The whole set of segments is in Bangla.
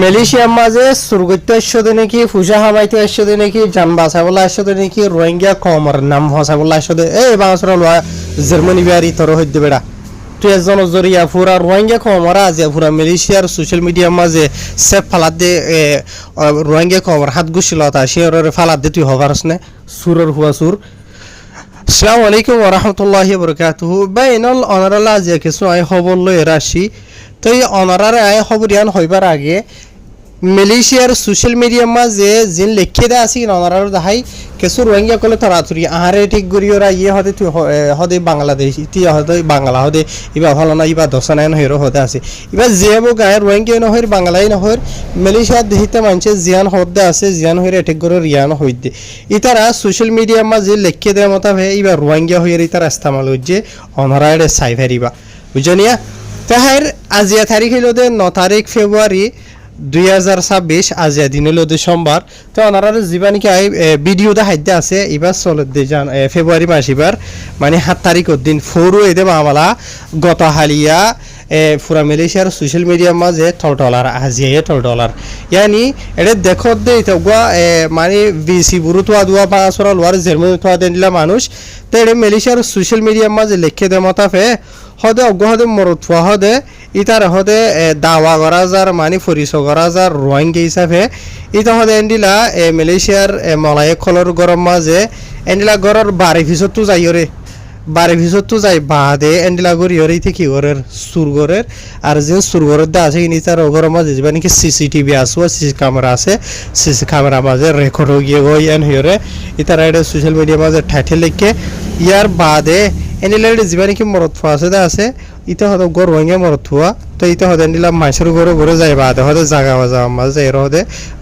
মালয়েশিয়ার মাঝে সুরগত আসছে নাকি ফুসা হামাইতে আসছে নাকি জান বাঁচাবলা আসছে নাকি রোহিঙ্গা কমর নাম ফসাবলা আসছে এই বাংলাদেশের লোয়া জার্মানি বিহারি তোর হইতে বেড়া তুই একজন জরিয়া পুরা রোহিঙ্গা কমরা আছে পুরা মালয়েশিয়ার সোশ্যাল মিডিয়ার মাঝে সেফ ফালাদ দে রোহিঙ্গা কমর হাত গুছিলতা শিওরের ফালাদ দে তুই হবারস না সুরের হুয়া সুর। আসসালামু আলাইকুম ওয়া রাহমাতুল্লাহি ওয়া বারাকাতুহু বাইনাল অনারালা যে কিছু আই খবর লই রাশি তো এই অনারারে আই খবর ইয়ান হইবার আগে মালয়েশিয়ার সোশ্যাল মিডিয়ার মাঝে জিন লিখে দেয়া আছে অনারার দাহাই কিছু রোহিঙ্গা কলে তাড়াতাড়ি আহারে ঠিক করি ওরা ইয়ে হতে তুই হদে বাংলাদেশ ইতি হদে বাংলা হদে ইবা ভালো না ইবা দশনায়ন হইরো হতে আছে ইবা যেবো গায়ের রোহিঙ্গা নহর বাংলাই নহর মালয়েশিয়ার দেহিতে মানুষের জিয়ান হদে আছে জিয়ান হইরে ঠিক করে রিয়ান হইতে ইতারা সোশ্যাল মিডিয়ার মাঝে লিখে দেওয়া মতাবে ইবা রোহিঙ্গা হইরে ইতারা ইস্তেমাল হইছে অনারারে সাই ফেরিবা বুঝনিয়া তাহার আজিয়া তারিখ হইল 9 তারিখ ফেব্রুয়ারি 2026 আজিয়া দিন হলো সোমবার তো ওনারা জীবানিকে ভিডিও দেখাইতে আছে এবার চলতে যান ফেব্রুয়ারি মাস এবার মানে 7 তারিখের দিন ফোরও এদে মামলা গত হালিয়া পুরা মালয়েশিয়ার সোশ্যাল মিডিয়ার মাঝে $12 আজিয়া $12 ইয়ানি এটা দেখো দে এটা মানে বিসি বুরু তো আদুয়া বাসরা লোয়ার জার্মানি তো দেনলা মানুষ তো এটা মালয়েশিয়ার সোশ্যাল মিডিয়ার মাঝে লিখে দে মতাফে হদে অগহদে মরতুয়া হদে ইতার হদে দাওয়া করা যার মানে পরিচয় করা যার রোহিঙ্গা হিসাবে ইতা হদে এন্ডিলা মালয়েশিয়ার মলায়ে খলর গরম মাঝে এন্ডিলা গরর বাড়ি ভিতর যাই রে বাড়ি ভিতর যাই বাদে এন্ডিলা গরি হরে ইতে কি গরের সুরগরের আর যে সুরগরের দা আছে ইনি তার গরম মাঝে যাবে নাকি সিসিটিভি আছে সিসি ক্যামেরা আছে সিসি ক্যামেরা মাঝে রেকর্ড হয়ে গিয়ে গই এন হরে ইতার এটা সোশ্যাল মিডিয়া মাঝে ঠাঠে লিখে ইয়ার বাদে এন্ডিলা জীবনে কি মরতুয়া আছে ইতা হদে গর রোহিঙ্গা মরতুয়া তো ইতা হদে এন্ডিলা মাইসের ঘরে ঘরে যাই বাদে হদে জাগা বাজা মাঝে এর হদে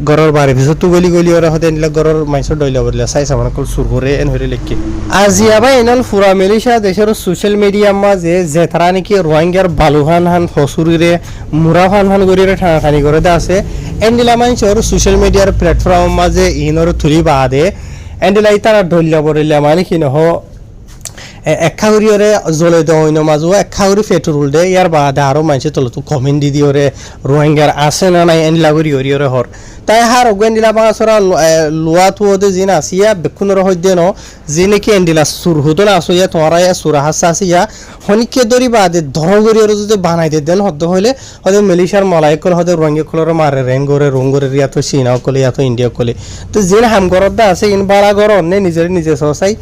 গরর বাড়ি ভিতর তো গলি গলি ওরা হদে এন্ডিলা গরর মাইসের ডইলা বললা সাই সামান কল সুর করে এন হরে লিখি আজিয়া ভাই এনাল ফুরা মালয়েশিয়া দেশের সোশ্যাল মিডিয়া মাঝে যে তারা নাকি রোহিঙ্গার বালুহান হান ফসুরিরে মুরাফান হান গরিরে ঠানি করে দে আছে এন্ডিলা মাইসের সোশ্যাল মিডিয়ার প্ল্যাটফর্ম মাঝে ইনর থুরি বাদে এন্ডিলা ইতারা ডইলা বরিলা মানে কি নহ এক খাউরিয়রে জ্বলে দেওয়া মাজু এক খাউরি পেট্রোল দে ইয়ার বাদে আরো মানুষের তলে তো কমেন্ট দি দিওরে রোহিঙ্গার আছে না নাই এন্ডিলা করি হরিয়রে হর তাই হার অগেন্ডিলা বাংলাছরা লোয়া তুদে জিন আসিয়া বেকুনর হইদে ন জিনে কি এন্ডিলা সুর হতো না আসিয়া তোরা ইয়া সুরা হাসা আসিয়া হনিকে দরি বাদে ধরগরিয়রে যদি বানাই দে দেন হদ হইলে হদে মালয়েশিয়ার মলাইকল হদে রোহিঙ্গা কলর মারে রেঙ্গরে রঙ্গরে রিয়া তো চীনা কলে ইয়া তো ইন্ডিয়া কলে তো জিন হামগরদ আছে ইন বালা গর অন্য নিজে সসাই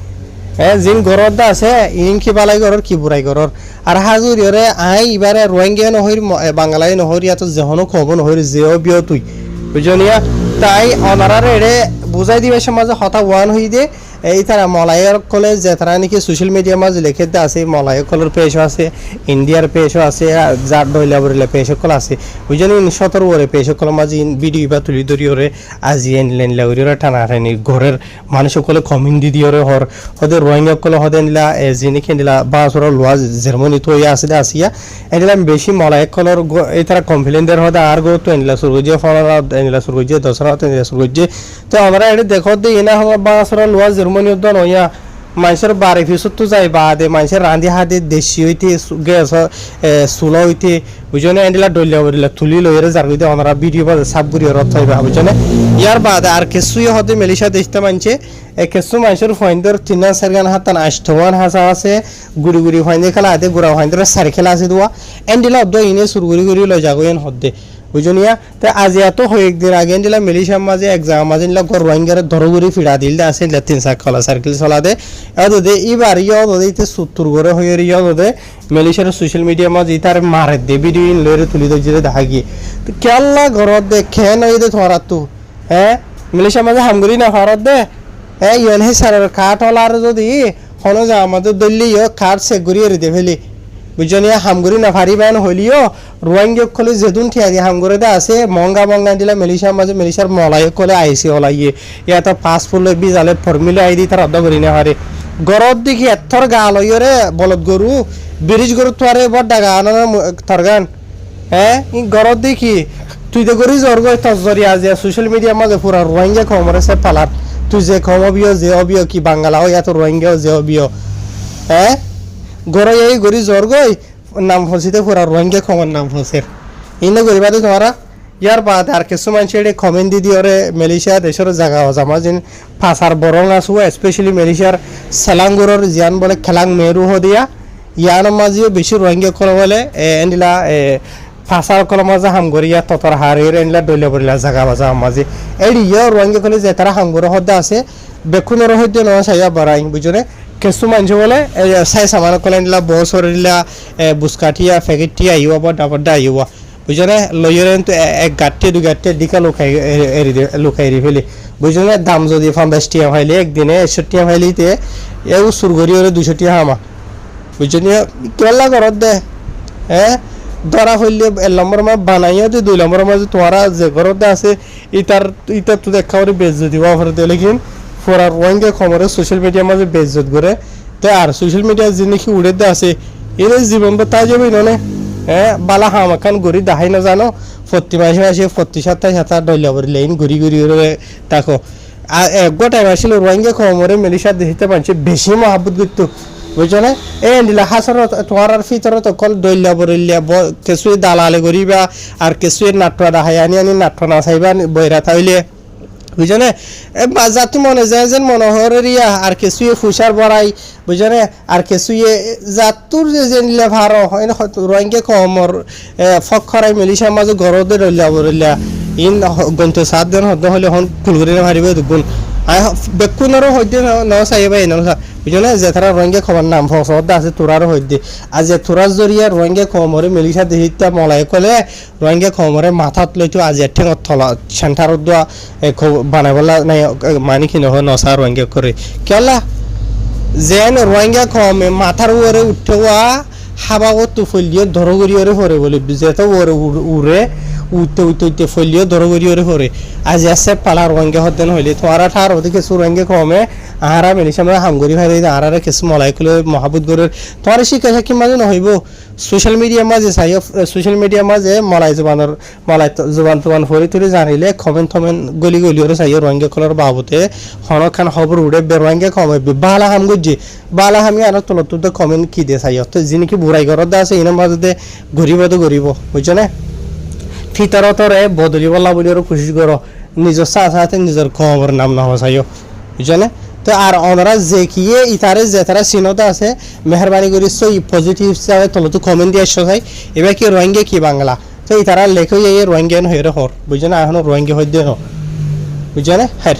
জিন গরদ আছে ইন কি বালাই গরর কি বুড়াই গরর আর হাজুরিয়রে আই ইবারে রোহিঙ্গা নহর বাংলাই নহর ইয়াতো যেহনো খব নহর যেও বিয় তুই বুঝনিয়া তাই অনারারে এড়ে বুঝাই দিবে সমাজে হতা ওয়ান হই দে এই তারা মলায়ের কলে যে তারা নাকি সোশ্যাল মিডিয়ার মাঝে লিখে দে আছে মলায়ের কলের পেশও আছে ইন্ডিয়ার পেশও আছে যার ডইলা বরিলা পেশও কল আছে বুঝনি 17 ওরে পেশও কল মাঝে ভিডিও বা তুলি ধরি ওরে আজি এনলেন লাগরিরা টানা টানি ঘরের মানুষ কলে কমিং দি দিওরে হর হদে রোহিঙ্গা কলে হদে নিলা জিনি খেন্দিলা বাসর লোয়া জার্মানি তো ইয়া আছে আসিয়া এনিলা বেশি মলায়ের কলর এই তারা কমপ্লেন দের হদে আর গো তো এনিলা সুরগজে ফলা এনিলা সুরগজে দসরা তো এনিলা সুরগজে তো আমরা এটা দেখো দে এনা বাসর লোয়া জার্মানি দন ইয়া মানুষের বাড়ি ভিতর তো যাই বাদে মানুষের রাঁধি হাতে দেশি হইতে গ্যাস চুলা হইতে বুঝনে এন্ডিলা ডলিয়া বলিলা তুলি লইরে যার হইতে ওনারা ভিডিও বাজে সাব গুড়ি রথ হইবা বুঝনে ইয়ার বাদে আর কিছুই হতে মালয়েশিয়া দেশটা মানছে কিছু মানুষের ফাইন্ডর 3-4 গান হাতান আষ্টওয়ান হাসা আছে গুড়ি গুড়ি ফাইন্দে খেলা হাতে গুড়া ফাইন্দর সারি খেলা আছে দোয়া এন্ডিলা অদ্দ ইনে সুর গুড়ি গুড়ি লই যাগোয়েন হদে বুঝনিয়া তো আজ এত হয়ে একদিন আগে দিলা মালয়েশিয়ার মাঝে এক জায়গা মাঝে নিলা রোহিঙ্গার ধরগুড়ি ফিরা দিল আছে 3 কলা সার্কেল চলা দে এদে এবার ইতে 70 করে হয়ে ইয়ে মালয়েশিয়ার সোশ্যাল মিডিয়ার মাঝে তার মারে দে ভিডিও লইরে তুলি দে দেখা গিয়ে তো কেল্লা ঘরত দে খেন দে ধরা তো হ্যাঁ মালয়েশিয়ার মাঝে হামগুড়ি না ভারত দে ইয়ন হে সারের কাঠ হলার যদি হন যা আমাদের দল্লি কাঠ সে ঘুরিয়ে দে ফেলি বুঝনিয়া হামগুড়ি না ভারি বান হইলিও রোহিঙ্গা কলে যেদুন ঠিয়ারি হামগুড়ে দে আছে মঙ্গা দিলা মালয়েশিয়ার মাঝে মালয়েশিয়ার মলাই কলে আইসি হলাইয়ে ইয়াতা পাসপোর্ট লই বিজালে ফর্মুলা আইডি তার অর্ধ করি না হারে গরত দেখি এথর গা লইরে বলদ গরু ব্রিজ গরু তোয়ারে বড় ডাগা আনার থরগান হ্যাঁ ই গরত দেখি তুই তো করি জর্গ তজরি আজ সোশ্যাল মিডিয়ার মাঝে পুরা রোহিঙ্গা খমরে সে পালার তুই যে খমবিও যে অবিও কি বাঙালা ও এত রোহিঙ্গা যে অবিও হ্যাঁ গড়ে এই গড়ি জ্বর গই নাম ফসিতে পুরা রোহিঙ্গা খমর নাম ফসের ইনে গরিবাদে তোমারা ইয়ার বাদ আর কিছু মানুষ এটা কমেন্ট দি দিওরে মালয়েশিয়া দেশের জায়গা জামা যেন ফাঁসার বরং আসু স্পেশালি মালয়েশিয়ার সেলাঙ্গুরর জিয়ান বলে খেলাং মেরু হদিয়া ইয়ান মাঝিও বেশি রোহিঙ্গা কল বলে এন্ডিলা ফাঁসার কল মাঝে হামগরিয়া ততর হারের এন্ডিলা দলীয় বলিলা জায়গা বাজা মাঝে এই ইয়ে রোহিঙ্গা কলে যে তারা হামগর হদ্দা আছে বেকুনের হদ্দে নয় সাইয়া বাড়াই বুঝনে কিছু মানুষ বলে চাই সামান কলে এন্ডিলা বছর দিলা বুসকাঠিয়া ফেকেটিয়া আইবা বা ডাবডা আইবা বুঝনে লইয়ের তো এক গাঁটে দু গাঁটে দিকা লুকাই ফেলি বুঝনে দাম যদি 50 টিয়া ফাইলে একদিনে 100 টিয়া ফাইলিতে এও সুরগরি ওরে 200 টিয়া হামা বুঝনি কেলা করত দে হ্যাঁ ধরা ফেললে 1 নম্বর মা বানাইয়া দে 2 নম্বর মাঝে তোমারা যে করত আছে ইতার তো দেখা ওরে বেজ্জতি অফার দে লেকিন ফরার রোহিঙ্গা খবরে সোশ্যাল মিডিয়ার মাঝে বেজ্জত করে তো আর সোশ্যাল মিডিয়া জিনিস উড়ে দে আছে এর জীবন তো তাই যাবে ননে বালা হামাখান গড়ি দেখাই না জানো প্রতি মাসে প্রতি সপ্তাহে ডলিয়া বলি লাইন ঘুরি তাকো এক টাইম আসলে রোহিঙ্গা খবরে মালয়েশিয়া দেখিতে পারছে বেশি মহাব্বত করতো বুঝছো না এই দিলা হাসর তোমার ভিতরে কল ডলিয়া বরিলিয়া কিছু দালালে করিবা আর কিছু নাট্য দেখাই আনি নাট্য না চাইবা বইরা থাইলে বুঝছো না জাতি মনে যায় যেন মনোহরিয়া আর কিছুয়ে ফুসার বড়াই বুঝছো না আর কিছুয়ে জাতুর যে নিলে ভার হয় না রোহিঙ্গা কমর ফখরাই মালয়েশিয়ার মাঝে গরদে রইলা বরিলিয়া ইন গন্ত 7 দিন হদ হলে হন ফুলগুরি মারিবে দুগুণ বেকুনেরও হইতে ন চাইবা এনে বুঝছো না যে তারা রোহিঙ্গা খবর নাম ফসদা আছে তোরারও হইতে আর যে তোরার জরিয়া রোহিঙ্গা কমরে মালয়েশিয়া দেখিতা মলাই কলে রোহিঙ্গা কমরে মাথাত লইতো আজ ঠেঙত থলা সেন্টারত দোয়া বানাইবলা নাই মানিখিনি হয় নসা রোহিঙ্গা করে কেলা যেন রোহিঙ্গা কমে মাথার উপরে উঠেওয়া হাবাও তুফলিয়ে ধরগরি ওরে হরে বলে যেতে ওরে উড়ে উঠতে ফলিয়ে ধরগরি ওরে হরে আজ আছে পালা রোহিঙ্গা হতেন হইলে তোমারা ঠার হতে কিছু রোহিঙ্গা কমে আহারা মালয়েশিয়া মানে হামগরি ভাই আহারা কিছু মলাই কলে মহাবুত করে তোমার শিক্ষা কি মাঝে নহইব সোশ্যাল মিডিয়া মাঝে চাই সোশ্যাল মিডিয়া মাঝে মলাই জবান তোবান ফরি তুলি জানিলে কমেন্ট গলি ওরে চাই রোহিঙ্গা কলার বাবতে হনখান খবর উড়ে রোহিঙ্গা কমে বালা হাম গুজি বালা হামি আর তলত কমেন্ট কি দিয়ে চাই তো যিনি কি বুড়াই ঘরত আছে ইনার মাঝে ঘুরিব বুঝছো না ফিতরতরে বদলি বলা বলি ওর কোশিশ করো নিজের সাথে নিজের খবর নাম না চাইও বুঝছো না তো আর ওনারা যে কি ইতারে যে তারা চিনতা আছে মেহরবানি করে সই পজিটিভ হিসাবে তলত কমেন্ট দিয়ে আসো চাই এবার কি রোহিঙ্গা কি বাংলা তো ইতারা লেখো রোহিঙ্গা হয়ে হর বুঝছো না এখন রোহিঙ্গা হয়ে দিয়ে বুঝছো না হ্যাঁ